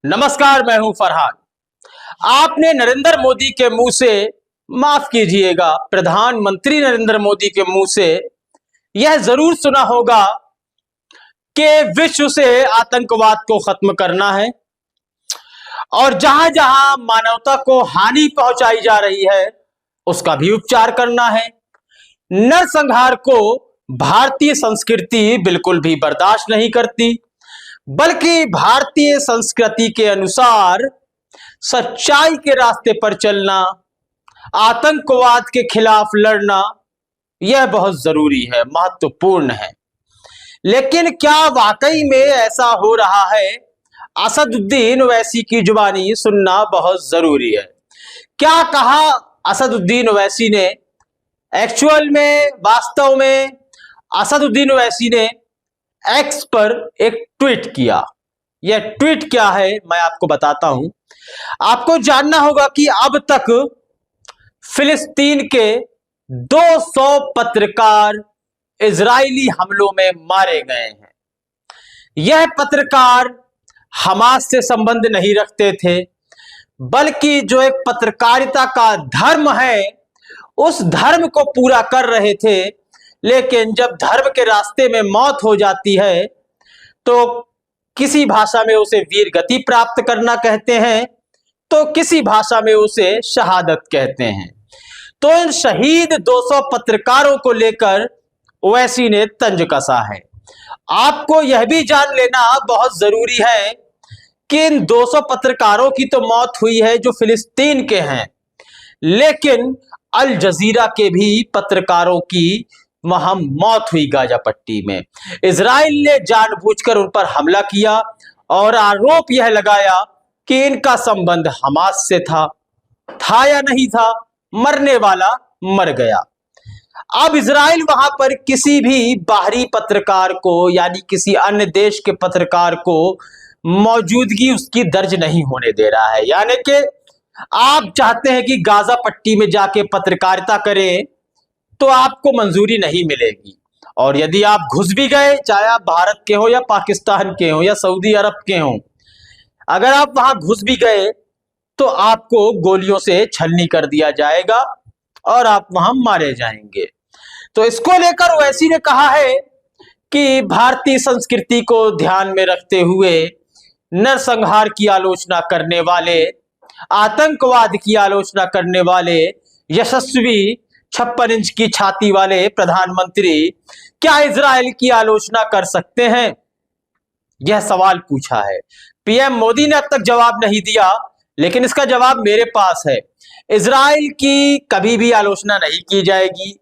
नमस्कार, मैं हूं फरहान। आपने नरेंद्र मोदी के मुंह से, माफ कीजिएगा, प्रधानमंत्री नरेंद्र मोदी के मुंह से यह जरूर सुना होगा कि विश्व से आतंकवाद को खत्म करना है और जहां जहां मानवता को हानि पहुंचाई जा रही है उसका भी उपचार करना है। नरसंहार को भारतीय संस्कृति बिल्कुल भी बर्दाश्त नहीं करती, बल्कि भारतीय संस्कृति के अनुसार सच्चाई के रास्ते पर चलना, आतंकवाद के खिलाफ लड़ना, यह बहुत जरूरी है, महत्वपूर्ण है। लेकिन क्या वाकई में ऐसा हो रहा है? असदुद्दीन ओवैसी की जुबानी सुनना बहुत जरूरी है। क्या कहा असदुद्दीन ओवैसी ने? एक्चुअल में, वास्तव में असदुद्दीन ओवैसी ने एक्स पर एक ट्वीट किया। यह ट्वीट क्या है मैं आपको बताता हूं। आपको जानना होगा कि अब तक फिलिस्तीन के 200 पत्रकार इजरायली हमलों में मारे गए हैं। यह पत्रकार हमास से संबंध नहीं रखते थे, बल्कि जो एक पत्रकारिता का धर्म है उस धर्म को पूरा कर रहे थे। लेकिन जब धर्म के रास्ते में मौत हो जाती है तो किसी भाषा में उसे वीर गति प्राप्त करना कहते हैं, तो किसी भाषा में उसे शहादत कहते हैं। तो इन शहीद 200 पत्रकारों को लेकर ओवैसी ने तंज कसा है। आपको यह भी जान लेना बहुत जरूरी है कि इन 200 पत्रकारों की तो मौत हुई है जो फिलिस्तीन के हैं, लेकिन अल जजीरा के भी पत्रकारों की वहां मौत हुई गाजा पट्टी में। इजराइल ने जानबूझकर उन पर हमला किया और आरोप यह लगाया कि इनका संबंध हमास से था या नहीं था, मरने वाला मर गया। अब इजराइल वहां पर किसी भी बाहरी पत्रकार को, यानी किसी अन्य देश के पत्रकार को मौजूदगी उसकी दर्ज नहीं होने दे रहा है। यानी कि आप चाहते हैं कि गाजा पट्टी में जाके पत्रकारिता करें तो आपको मंजूरी नहीं मिलेगी, और यदि आप घुस भी गए, चाहे आप भारत के हो या पाकिस्तान के हो या सऊदी अरब के हो, अगर आप वहां घुस भी गए तो आपको गोलियों से छलनी कर दिया जाएगा और आप वहां मारे जाएंगे। तो इसको लेकर ओवैसी ने कहा है कि भारतीय संस्कृति को ध्यान में रखते हुए नरसंहार की आलोचना करने वाले, आतंकवाद की आलोचना करने वाले यशस्वी 56 इंच की छाती वाले प्रधानमंत्री क्या इजराइल की आलोचना कर सकते हैं? यह सवाल पूछा है। पीएम मोदी ने अब तक जवाब नहीं दिया, लेकिन इसका जवाब मेरे पास है। इजराइल की कभी भी आलोचना नहीं की जाएगी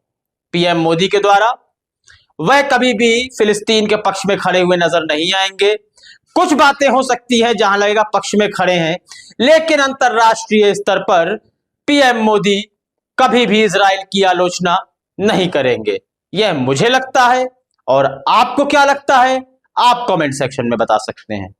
पीएम मोदी के द्वारा। वह कभी भी फिलिस्तीन के पक्ष में खड़े हुए नजर नहीं आएंगे। कुछ बातें हो सकती है जहां लगेगा पक्ष में खड़े हैं, लेकिन अंतरराष्ट्रीय स्तर पर पीएम मोदी कभी भी इजराइल की आलोचना नहीं करेंगे। यह मुझे लगता है, और आपको क्या लगता है आप कमेंट सेक्शन में बता सकते हैं।